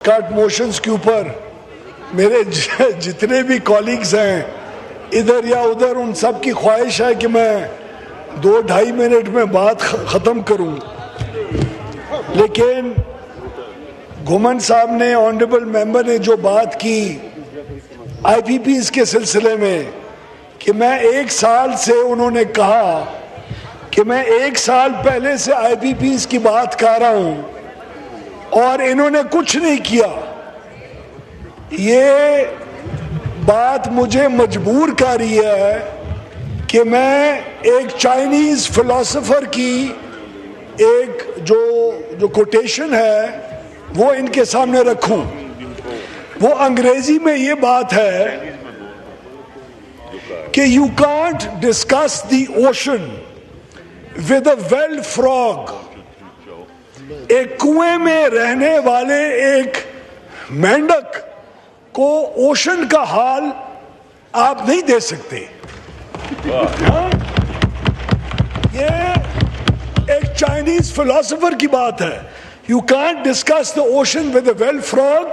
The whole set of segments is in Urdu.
کٹ موشنز کے اوپر میرے جتنے بھی کالیگز ہیں ادھر یا ادھر ان سب کی خواہش ہے کہ میں 2-2.5 منٹ میں بات ختم کروں، لیکن گھومن صاحب نے آنریبل ممبر نے جو بات کی آئی پی پیز کے سلسلے میں کہ میں 1 سال سے انہوں نے کہا کہ میں 1 سال پہلے سے آئی پی پیز کی بات کر رہا ہوں اور انہوں نے کچھ نہیں کیا، یہ بات مجھے مجبور کر رہی ہے کہ میں ایک چائنیز فلسفر کی ایک جو کوٹیشن ہے وہ ان کے سامنے رکھوں۔ وہ انگریزی میں یہ بات ہے کہ you can't discuss the ocean with a well frog۔ ایک کنویں میں رہنے والے ایک مینڈک کو اوشن کا حال آپ نہیں دے سکتے۔ یہ ایک چائنیز فلسفر کی بات ہے۔ You can't discuss the ocean with a well frog.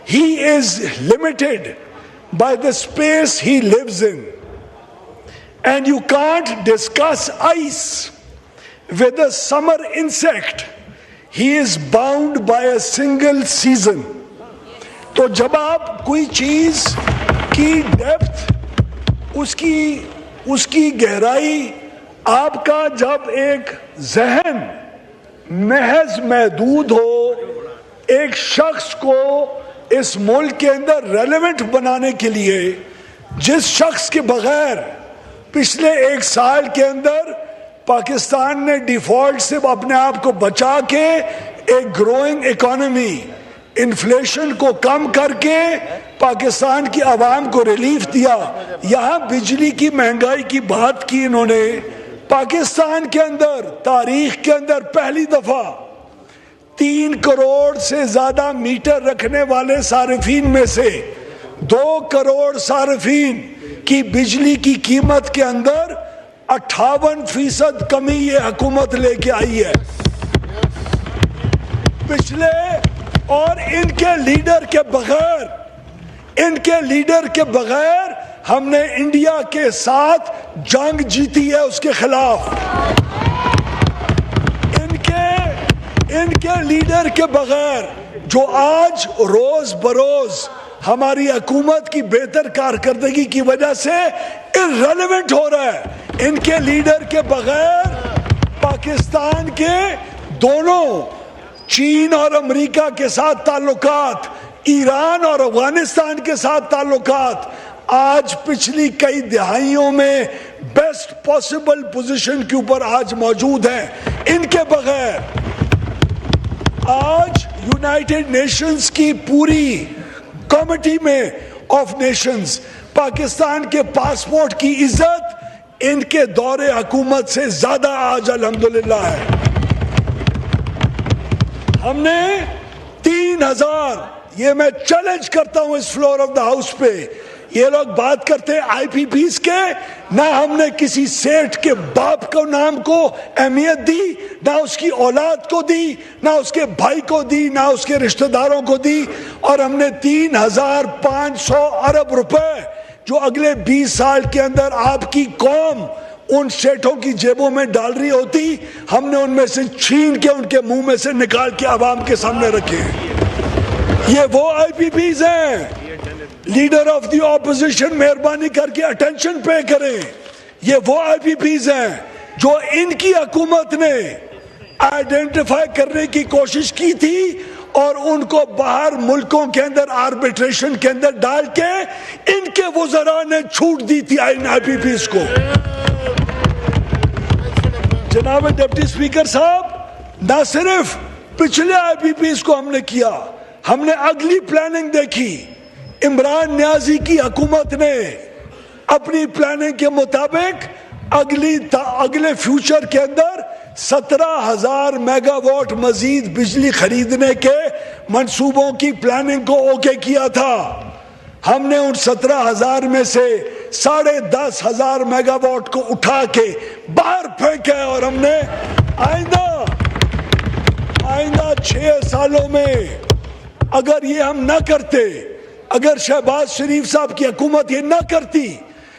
He is limited by the space he lives in. And you can't discuss ice with a summer insect. He is bound by a single season. تو جب آپ کوئی چیز کی ڈیپتھ، اس کی گہرائی، آپ کا جب ایک ذہن محض محدود ہو، ایک شخص کو اس ملک کے اندر ریلیونٹ بنانے کے لیے، جس شخص کے بغیر پچھلے 1 سال کے اندر پاکستان نے ڈیفالٹ سے اپنے آپ کو بچا کے ایک گروئنگ اکانومی، انفلیشن کو کم کر کے پاکستان کی عوام کو ریلیف دیا، یہاں بجلی کی مہنگائی کی بات کی انہوں نے۔ پاکستان کے اندر تاریخ کے اندر پہلی دفعہ 3 کروڑ سے زیادہ میٹر رکھنے والے صارفین میں سے 2 کروڑ صارفین کی بجلی کی قیمت کے اندر 58% کمی یہ حکومت لے کے آئی ہے پچھلے، اور ان کے لیڈر کے بغیر ہم نے انڈیا کے ساتھ جنگ جیتی ہے اس کے خلاف۔ ان کے لیڈر کے بغیر جو آج روز بروز ہماری حکومت کی بہتر کارکردگی کی وجہ سے irrelevant ہو رہا ہے، ان کے لیڈر کے بغیر پاکستان کے دونوں چین اور امریکہ کے ساتھ تعلقات، ایران اور افغانستان کے ساتھ تعلقات آج پچھلی کئی دہائیوں میں بیسٹ پاسبل پوزیشن کے اوپر آج موجود ہیں۔ ان کے بغیر آج یونائٹڈ نیشنز کی پوری کمیٹی میں آف نیشنز پاکستان کے پاسپورٹ کی عزت ان کے دور حکومت سے زیادہ آج الحمدللہ ہے۔ ہم نے 3000، یہ میں چیلنج کرتا ہوں اس فلور آف دا ہاؤس پہ، یہ لوگ بات کرتے ہیں آئی پی پیز کے، نہ ہم نے کسی سیٹ کے باپ کو نام کو اہمیت دی، نہ اس کی اولاد کو دی، نہ اس کے بھائی کو دی، نہ اس کے رشتہ داروں کو دی، اور ہم نے 3500 ارب روپے جو اگلے 20 سال کے اندر آپ کی قوم ان سیٹوں کی جیبوں میں ڈال رہی ہوتی، ہم نے ان میں سے چھین کے ان کے منہ میں سے نکال کے عوام کے سامنے رکھے۔ یہ وہ آئی پی پیز ہیں۔ لیڈر آف دی اپوزیشن مہربانی کر کے اٹینشن پے کریں، یہ وہ آئی پی پیز ہیں جو ان کی حکومت نے آئیڈینٹیفائی کرنے کی کوشش کی تھی اور ان کو باہر ملکوں کے اندر آربیٹریشن کے اندر ڈال کے ان کے وزراء نے چھوٹ دی تھی آئی پی پیز کو۔ جناب ڈپٹی اسپیکر صاحب، نہ صرف پچھلے آئی پی پیز کو ہم نے کیا، ہم نے اگلی پلاننگ دیکھی۔ عمران نیازی کی حکومت نے اپنی پلاننگ کے مطابق اگلے فیوچر کے اندر 17,000 میگا واٹ مزید بجلی خریدنے کے منصوبوں کی پلاننگ کو اوکے کیا تھا۔ ہم نے ان 17,000 میں سے 10,500 میگا واٹ کو اٹھا کے باہر پھینکا، اور ہم نے آئندہ 6 سالوں میں اگر یہ ہم نہ کرتے، اگر شہباز شریف صاحب کی حکومت یہ نہ کرتی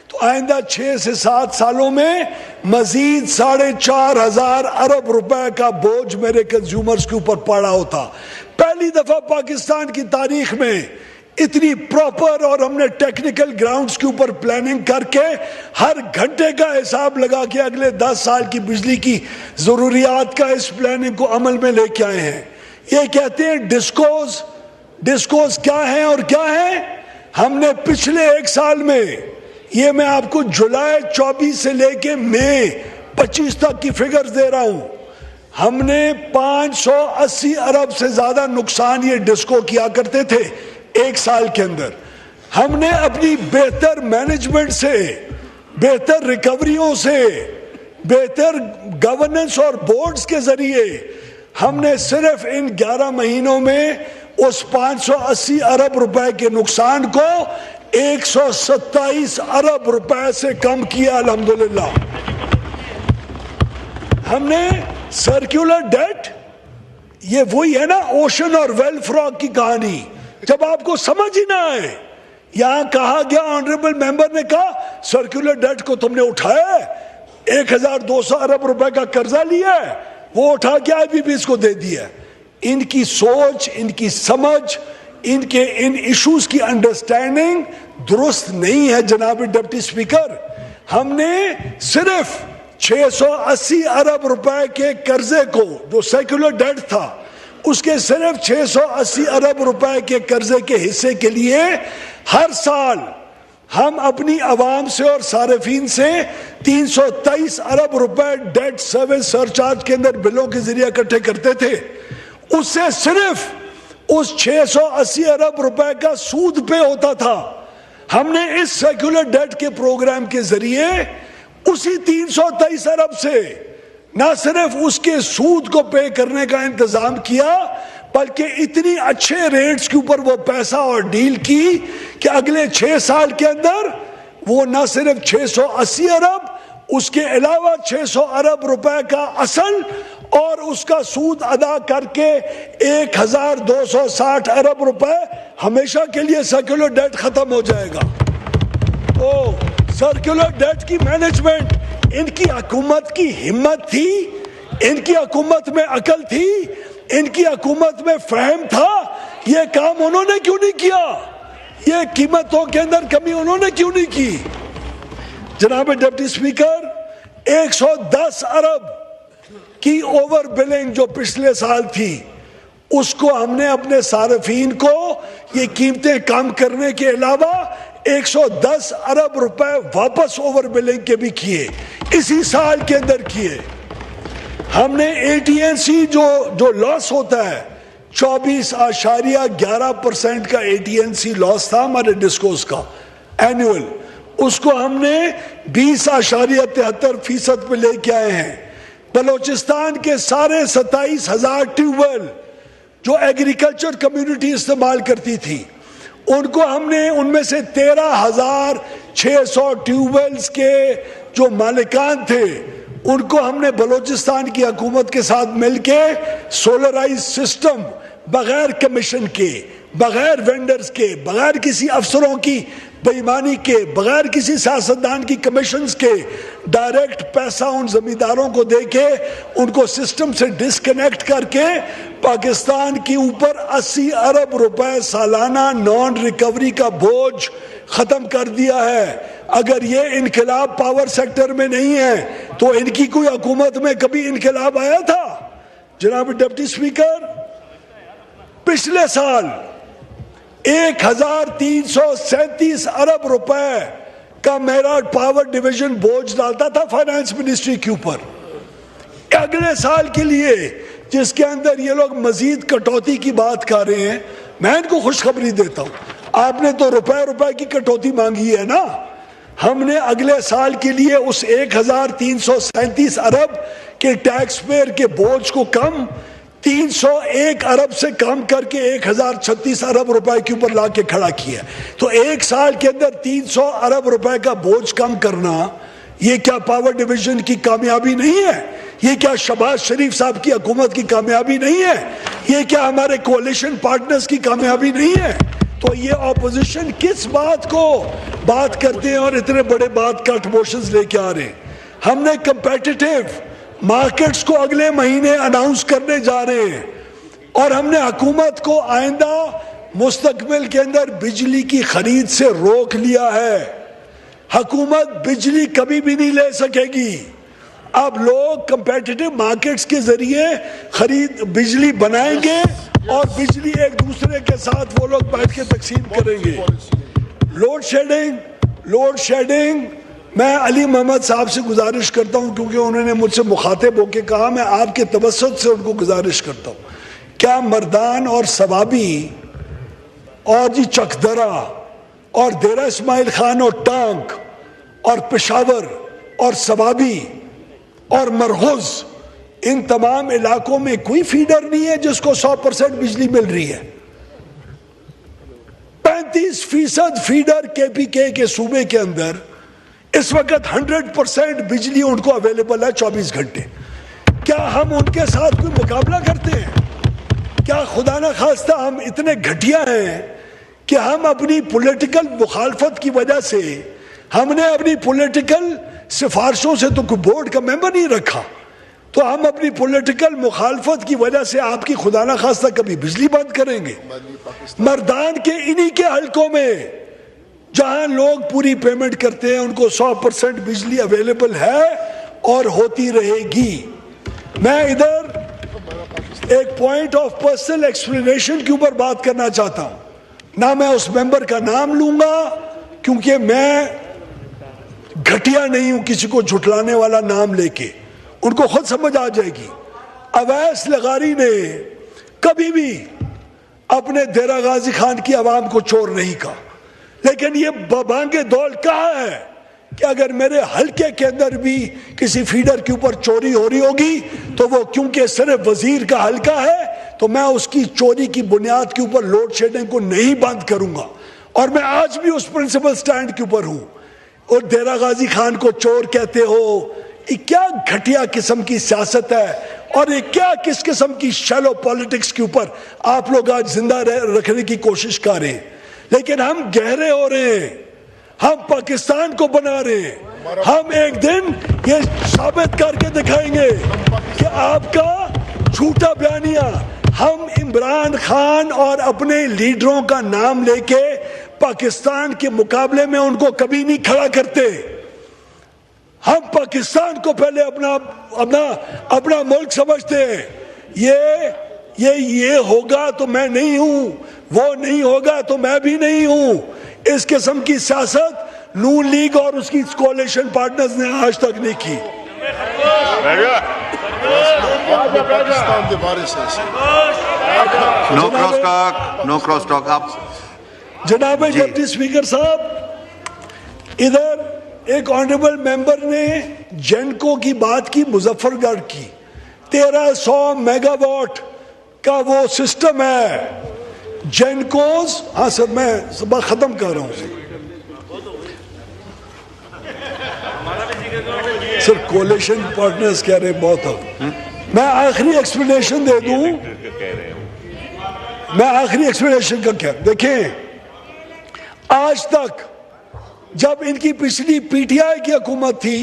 تو آئندہ 6 سے 7 سالوں میں مزید 4,500 ارب روپے کا بوجھ میرے کنزیومرز کے اوپر پڑا ہوتا۔ پہلی دفعہ پاکستان کی تاریخ میں اتنی پراپر، اور ہم نے ٹیکنیکل گراؤنڈز کے اوپر پلاننگ کر کے ہر گھنٹے کا حساب لگا کے اگلے 10 سال کی بجلی کی ضروریات کا اس پلاننگ کو عمل میں لے کے آئے ہیں۔ یہ کہتے ہیں ڈسکوز، ڈسکوز کیا ہیں اور کیا ہیں؟ ہم نے پچھلے 1 سال میں، یہ میں آپ کو جولائی 24 سے لے کے مئی 25 تک کی فگرز دے رہا ہوں، ہم نے 580 ارب سے زیادہ نقصان یہ ڈسکو کیا کرتے تھے 1 سال کے اندر۔ ہم نے اپنی بہتر مینجمنٹ سے، بہتر ریکوریوں سے، بہتر گورننس اور بورڈز کے ذریعے ہم نے صرف ان 11 مہینوں میں اس 580 ارب روپے کے نقصان کو 127 ارب روپے سے کم کیا الحمدللہ۔ ہم نے سرکولر ڈیٹ، یہ وہی ہے نا اوشن اور ویل فراگ کی کہانی، جب آپ کو سمجھ ہی نہ آئے، یہاں کہا گیا، آنریبل ممبر نے کہا سرکولر ڈیٹ کو تم نے اٹھایا ہے، 1200 ارب روپے کا قرضہ لیا ہے، وہ اٹھا کے IBPs کو دے دیا۔ ان کی سوچ، ان کی سمجھ، ان ایشوز کی انڈرسٹینڈنگ درست نہیں ہے جناب ڈپٹی اسپیکر۔ ہم نے صرف 680 ارب روپے کے قرضے کو، جو سیکولر ڈیٹ تھا، اس کے صرف 680 ارب روپے کے قرضے کے حصے کے لیے ہر سال ہم اپنی عوام سے اور صارفین سے 323 ارب روپے ڈیٹ سروس سرچارج کے اندر بلوں کے ذریعے اکٹھے کرتے تھے۔ اس سے صرف اس 680 ارب روپے کا سود پے ہوتا تھا۔ ہم نے اس سیکولر ڈیٹ کے پروگرام کے ذریعے اسی 323 ارب سے نہ صرف اس کے سود کو پے کرنے کا انتظام کیا، بلکہ اتنی اچھے ریٹس کے اوپر وہ پیسہ اور ڈیل کی کہ اگلے 6 سال کے اندر وہ نہ صرف 680 ارب، اس کے علاوہ 600 ارب روپے کا اصل اور اس کا سود ادا کر کے 1260 ارب روپے ہمیشہ کے لیے سرکولر ڈیٹ ختم ہو جائے گا۔ تو سرکولر ڈیٹ کی مینجمنٹ، ان کی حکومت کی ہمت تھی، ان کی حکومت میں عقل تھی، ان کی حکومت میں فہم تھا، یہ کام انہوں نے کیوں نہیں کیا؟ یہ قیمتوں کے اندر کمی انہوں نے کیوں نہیں کی؟ جناب ڈپٹی اسپیکر، 110 ارب کی اوور بلنگ جو پچھلے سال تھی، اس کو ہم نے اپنے صارفین کو یہ قیمتیں کم کرنے کے علاوہ 110 ارب روپے واپس اوور بلنگ کے بھی کیے، اسی سال کے اندر کیے۔ ہم نے AT&C جو لاس ہوتا ہے، 24.11% کا AT&C لاس تھا ہمارے ڈسکوز کا اینوئل، اس کو ہم نے 20.73% پہ لے کے آئے ہیں۔ بلوچستان کے سارے 27,000 ٹیوب ویل جو ایگریکلچر کمیونٹی استعمال کرتی تھی، ان کو ہم نے ان میں سے 13,600 ٹیوب ویلز کے جو مالکان تھے، ان کو ہم نے بلوچستان کی حکومت کے ساتھ مل کے سولرائز سسٹم، بغیر کمیشن کے، بغیر وینڈرز کے، بغیر کسی افسروں کی بے ایمانی کے، بغیر کسی سیاستدان کی کمیشنز کے، ڈائریکٹ پیسہ ان زمینداروں کو دے کے ان کو سسٹم سے ڈسکنیکٹ کر کے پاکستان کے اوپر 80 ارب روپے سالانہ نان ریکوری کا بوجھ ختم کر دیا ہے۔ اگر یہ انقلاب پاور سیکٹر میں نہیں ہے تو ان کی کوئی حکومت میں کبھی انقلاب آیا تھا؟ جناب ڈپٹی اسپیکر، پچھلے سال 1337 ارب روپے کا میرٹھ پاور ڈویژن بوجھ ڈالتا تھا فائنانس منسٹری کے اوپر۔ اگلے سال کے لیے جس کے اندر یہ لوگ مزید کٹوتی کی بات کر رہے ہیں، میں ان کو خوشخبری دیتا ہوں، آپ نے تو روپے کی کٹوتی مانگی ہے نا۔ ہم نے اگلے سال کے لیے اس 1337 ارب کے ٹیکس پیئر کے بوجھ کو کم 301 ارب سے کم کر کے 1036 ارب روپے کے اوپر لا کے کھڑا کیا۔ تو ایک سال کے اندر 300 ارب روپے کا بوجھ کم کرنا، یہ کیا پاور ڈویژن کی کامیابی نہیں ہے؟ یہ کیا شہباز شریف صاحب کی حکومت کی کامیابی نہیں ہے؟ یہ کیا ہمارے کولیشن پارٹنرز کی کامیابی نہیں ہے؟ تو یہ اپوزیشن کس بات کو بات کرتے ہیں اور اتنے بڑے بات کٹ موشنز لے کے آ رہے ہیں؟ ہم نے کمپیٹیٹیو مارکیٹس کو اگلے مہینے اناؤنس کرنے جا رہے ہیں، اور ہم نے حکومت کو آئندہ مستقبل کے اندر بجلی کی خرید سے روک لیا ہے۔ حکومت بجلی کبھی بھی نہیں لے سکے گی۔ اب لوگ کمپیٹیٹیو مارکیٹس کے ذریعے خرید بجلی بنائیں گے اور بجلی ایک دوسرے کے ساتھ وہ لوگ بیٹھ کے تقسیم کریں گے۔ لوڈ شیڈنگ میں علی محمد صاحب سے گزارش کرتا ہوں، کیونکہ انہوں نے مجھ سے مخاطب ہو کے کہا، میں آپ کے توسط سے ان کو گزارش کرتا ہوں، کیا مردان اور ثوابی اور جی چکدرہ اور دیرہ اسماعیل خان اور ٹانک اور پشاور اور ثوابی اور مرغوز، ان تمام علاقوں میں کوئی فیڈر نہیں ہے جس کو 100% بجلی مل رہی ہے؟ 35% فیڈر کے پی کے صوبے کے اندر اس وقت 100% بجلی ان کو اویلیبل ہے 24 گھنٹے۔ کیا ہم ان کے ساتھ کوئی مقابلہ کرتے ہیں؟ کیا خدا نہ خواستہ ہم اتنے گھٹیا ہیں کہ ہم اپنی پولیٹیکل مخالفت کی وجہ سے، ہم نے اپنی پولیٹیکل سفارشوں سے تو کوئی بورڈ کا ممبر نہیں رکھا، تو ہم اپنی پولیٹیکل مخالفت کی وجہ سے آپ کی خدا نہ خواستہ کبھی بجلی بند کریں گے؟ مردان کے انہی کے حلقوں میں جہاں لوگ پوری پیمنٹ کرتے ہیں ان کو 100% بجلی اویلیبل ہے اور ہوتی رہے گی۔ میں ادھر ایک پوائنٹ آف پرسنل ایکسپلینیشن کے اوپر بات کرنا چاہتا ہوں، نہ میں اس ممبر کا نام لوں گا کیونکہ میں گھٹیا نہیں ہوں کسی کو جھٹلانے والا نام لے کے، ان کو خود سمجھ آ جائے گی۔ اویس لغاری نے کبھی بھی اپنے دیرہ غازی خان کی عوام کو چور نہیں کہا، لیکن یہ بانگ دول کہا ہے کہ اگر میرے حلقے کے اندر بھی کسی فیڈر کے اوپر چوری ہو رہی ہوگی تو وہ کیونکہ صرف وزیر کا حلقہ ہے تو میں اس کی چوری کی بنیاد کے اوپر لوڈ شیڈنگ کو نہیں بند کروں گا، اور میں آج بھی اس پرنسپل سٹینڈ کے اوپر ہوں۔ اور دیرہ غازی خان کو چور کہتے ہو، یہ کیا گھٹیا قسم کی سیاست ہے، اور یہ کیا کس قسم کی شیلو پالیٹکس کے اوپر آپ لوگ آج زندہ رکھنے کی کوشش کر رہے ہیں۔ لیکن ہم گہرے ہو رہے ہیں، ہم پاکستان کو بنا رہے ہیں، ہم ایک دن یہ ثابت کر کے دکھائیں گے کہ آپ کا جھوٹا بیانیہ، ہم عمران خان اور اپنے لیڈروں کا نام لے کے پاکستان کے مقابلے میں ان کو کبھی نہیں کھڑا کرتے۔ ہم پاکستان کو پہلے اپنا ملک سمجھتے ہیں۔ یہ ہوگا تو میں نہیں ہوں، وہ نہیں ہوگا تو میں بھی نہیں ہوں، اس قسم کی سیاست نون لیگ اور اس کی کولیشن پارٹنرز نے آج تک نہیں کی۔ نو کراس ٹاک۔ آپ جناب ڈپٹی اسپیکر صاحب، ادھر ایک آنریبل ممبر نے جینکو کی بات کی، مظفر گڑھ کی 1300 میگا واٹ کا وہ سسٹم ہے جینکوز۔ ہاں سر، میں صبح ختم کر رہا ہوں سر، کولیشن پارٹنرز کہہ رہے ہیں بہت اب۔ میں آخری ایکسپلینیشن دے دوں، میں آخری ایکسپلینیشن کا کیا، دیکھیں آج تک جب ان کی پچھلی پی ٹی آئی کی حکومت تھی،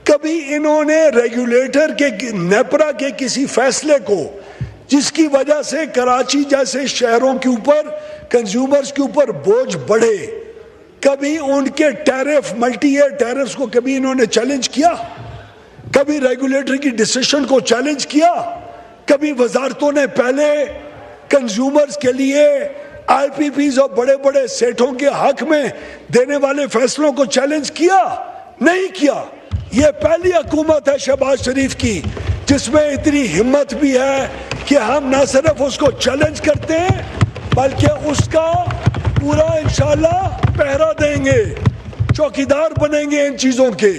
کبھی انہوں نے ریگولیٹر کے نیپرا کے کسی فیصلے کو جس کی وجہ سے کراچی جیسے شہروں کے اوپر کنزیومرز کے اوپر بوجھ بڑھے، کبھی ان کے ٹیرف ملٹی ایئر ٹیرفز کو کبھی انہوں نے چیلنج کیا؟ کبھی ریگولیٹر کی ڈیسیشن کو چیلنج کیا؟ کبھی وزارتوں نے پہلے کنزیومرز کے لیے آئی پی پیز اور بڑے بڑے سیٹھوں کے حق میں دینے والے فیصلوں کو چیلنج کیا؟ نہیں کیا۔ یہ پہلی حکومت ہے شہباز شریف کی جس میں اتنی ہمت بھی ہے کہ ہم نہ صرف اس کو چیلنج کرتے ہیں بلکہ اس کا پورا انشاءاللہ پہرا دیں گے، چوکیدار بنیں گے ان چیزوں کے۔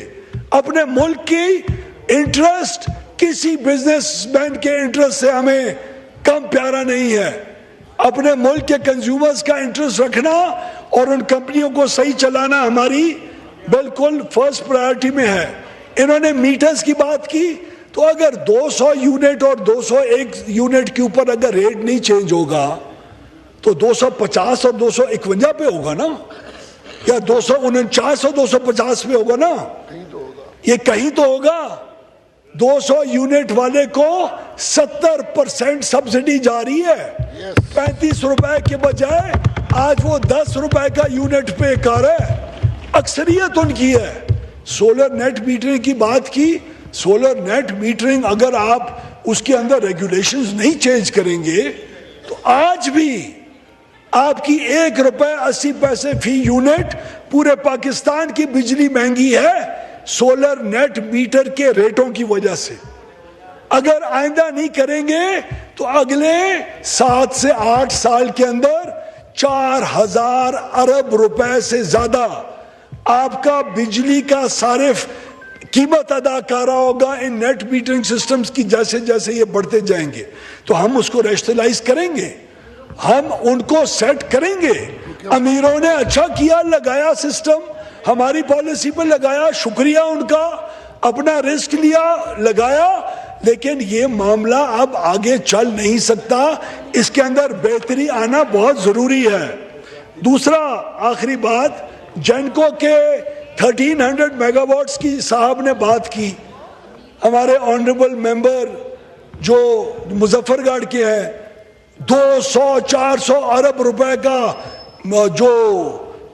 اپنے ملک کی انٹرسٹ کسی بزنس مین کے انٹرسٹ سے ہمیں کم پیارا نہیں ہے۔ اپنے ملک کے کنزیومرز کا انٹرسٹ رکھنا اور ان کمپنیوں کو صحیح چلانا ہماری بالکل فرسٹ پرائرٹی میں ہے۔ انہوں نے میٹرز کی بات کی، تو اگر 200 یونٹ اور 201 یونٹ کے اوپر اگر ریٹ نہیں چینج ہوگا تو 250 اور 251 پہ ہوگا نا, یا 249 اور 250 پہ ہوگا نا, یہ کہیں تو ہوگا. 200 یونٹ والے کو 70% سبسڈی جاری ہے, 35 روپے کے بجائے آج وہ 10 روپے کا یونٹ پے کر رہا ہے, اکثریت ان کی ہے. سولر نیٹ میٹرنگ کی بات کی, سولر نیٹ میٹرنگ اگر آپ اس کے اندر ریگولیشنز نہیں چینج کریں گے تو آج بھی آپ کی 1 روپے 80 پیسے فی یونٹ, پورے پاکستان کی بجلی مہنگی ہے سولر نیٹ میٹر کے ریٹوں کی وجہ سے. اگر آئندہ نہیں کریں گے تو اگلے 7 سے 8 سال کے اندر 4000 ارب روپے سے زیادہ آپ کا بجلی کا صارف قیمت ادا کر رہا ہوگا ان نیٹ میٹرنگ سسٹمز کی. جیسے جیسے یہ بڑھتے جائیں گے تو ہم اس کو ریشنلائز کریں گے, ہم ان کو سیٹ کریں گے. امیروں نے اچھا کیا, لگایا سسٹم, ہماری پالیسی پہ لگایا, شکریہ ان کا, اپنا رسک لیا, لگایا, لیکن یہ معاملہ اب آگے چل نہیں سکتا. اس کے اندر بہتری آنا بہت ضروری ہے. دوسرا آخری بات, جینکو کے 1300 میگا واٹس کی صاحب نے بات کی. ہمارے آنریبل ممبر جو مظفر گڑھ کے ہیں, 200-400 ارب روپے کا جو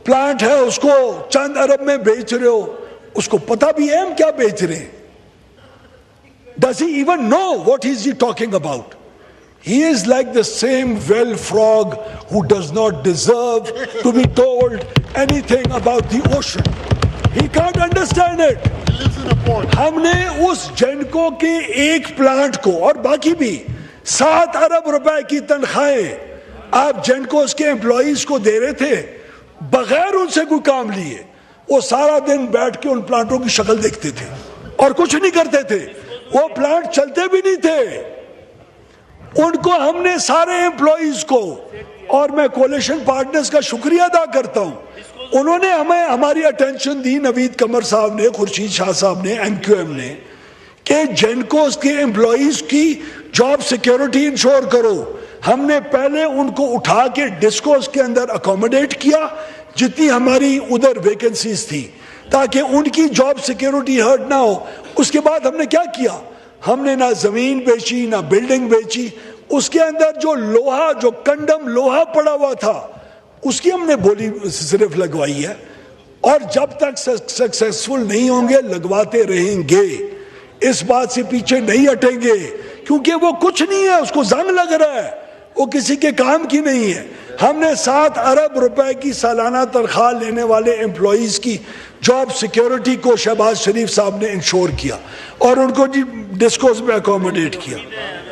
پلانٹ ہے اس کو چند ارب میں بیچ رہے ہو. اس کو پتہ بھی ہے ہم کیا بیچ رہے ہیں؟ Does he even know what is he talking about? He is like the same well frog who does not deserve to be told anything about the ocean. He can't understand it. He lives in a pond. ہم نے اس جینکو کے ایک پلانٹ کو اور باقی بھی 7 ارب روپے کی تنخواہیں آپ جینکوز کے امپلائیز کو دے رہے تھے بغیر ان سے کوئی کام لیے. وہ سارا دن بیٹھ کے ان پلانٹوں کی شکل دیکھتے تھے اور کچھ نہیں کرتے تھے. وہ پلانٹ چلتے بھی نہیں تھے. ان کو ہم نے سارے امپلائیز کو, اور میں کولیشن پارٹنرز کا شکریہ ادا کرتا ہوں, انہوں نے ہمیں ہماری اٹینشن دی, نوید قمر صاحب نے, خورشید شاہ صاحب نے, ایم کیو ایم نے, کہ جینکوز کے امپلائیز کی جاب سیکیورٹی انشور کرو. ہم نے پہلے ان کو اٹھا کے ڈسکوز کے اندر اکوموڈیٹ کیا جتنی ہماری ادھر ویکنسیز تھی, تاکہ ان کی جاب سیکیورٹی ہرٹ نہ ہو. اس کے بعد ہم نے کیا کیا, ہم نے نہ زمین بیچی نہ بلڈنگ بیچی. اس کے اندر جو لوہا, جو کنڈم لوہا پڑا ہوا تھا, اس کی ہم نے بولی صرف لگوائی ہے, اور جب تک سکسیسفل نہیں ہوں گے لگواتے رہیں گے. اس بات سے پیچھے نہیں ہٹیں گے, کیونکہ وہ کچھ نہیں ہے, اس کو زنگ لگ رہا ہے, وہ کسی کے کام کی نہیں ہے. ہم نے 7 ارب روپے کی سالانہ تنخواہ لینے والے امپلائیز کی جاب سیکیورٹی کو شہباز شریف صاحب نے انشور کیا اور ان کو ڈسکوز میں اکوموڈیٹ کیا.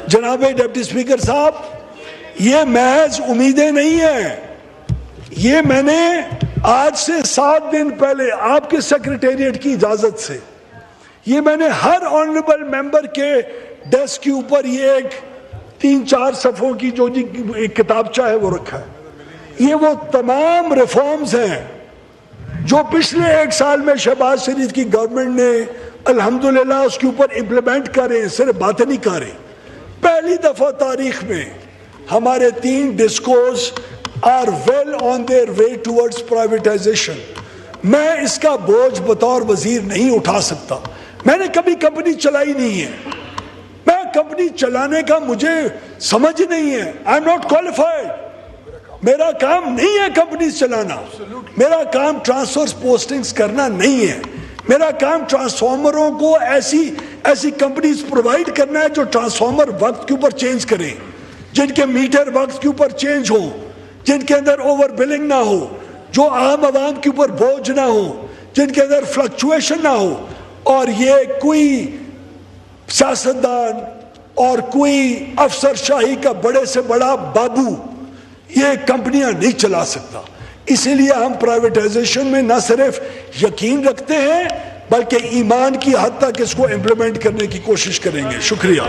جناب ڈپٹی اسپیکر صاحب, یہ محض امیدیں نہیں ہیں, یہ میں نے آج سے 7 دن پہلے آپ کے سیکریٹریٹ کی اجازت سے, یہ میں نے ہر آنریبل ممبر کے ڈیسک کے اوپر یہ ایک 3-4 صفحوں کی جو ایک کتابچہ ہے وہ رکھا ہے. یہ وہ تمام ریفارمز ہیں جو پچھلے 1 سال میں شہباز شریف کی گورنمنٹ نے الحمدللہ اس کے اوپر امپلیمنٹ کرے, صرف باتیں نہیں کر رہے. پہلی دفعہ تاریخ میں ہمارے 3 discoms are well on their way towards privatisation. میں اس کا بوجھ بطور وزیر نہیں اٹھا سکتا, میں نے کبھی کمپنی چلائی نہیں ہے, میں کمپنی چلانے کا مجھے سمجھ نہیں ہے, آئی ایم ناٹ کوالیفائڈ. میرا کام نہیں ہے کمپنیز چلانا, میرا کام ٹرانسفر پوسٹنگز کرنا نہیں ہے, میرا کام ٹرانسفارمروں کو ایسی کمپنیز پرووائڈ کرنا ہے جو ٹرانسفارمر وقت کے اوپر چینج کریں, جن کے میٹر وقت کے اوپر چینج ہو, جن کے اندر اوور بلنگ نہ ہو, جو عام عوام کے اوپر بوجھ نہ ہو, جن کے اندر فلکچویشن نہ ہو. اور یہ کوئی سیاستدان اور کوئی افسر شاہی کا بڑے سے بڑا بابو یہ کمپنیاں نہیں چلا سکتا. اسی لیے ہم پرائیویٹائزیشن میں نہ صرف یقین رکھتے ہیں بلکہ ایمان کی حد تک اس کو امپلیمنٹ کرنے کی کوشش کریں گے. شکریہ.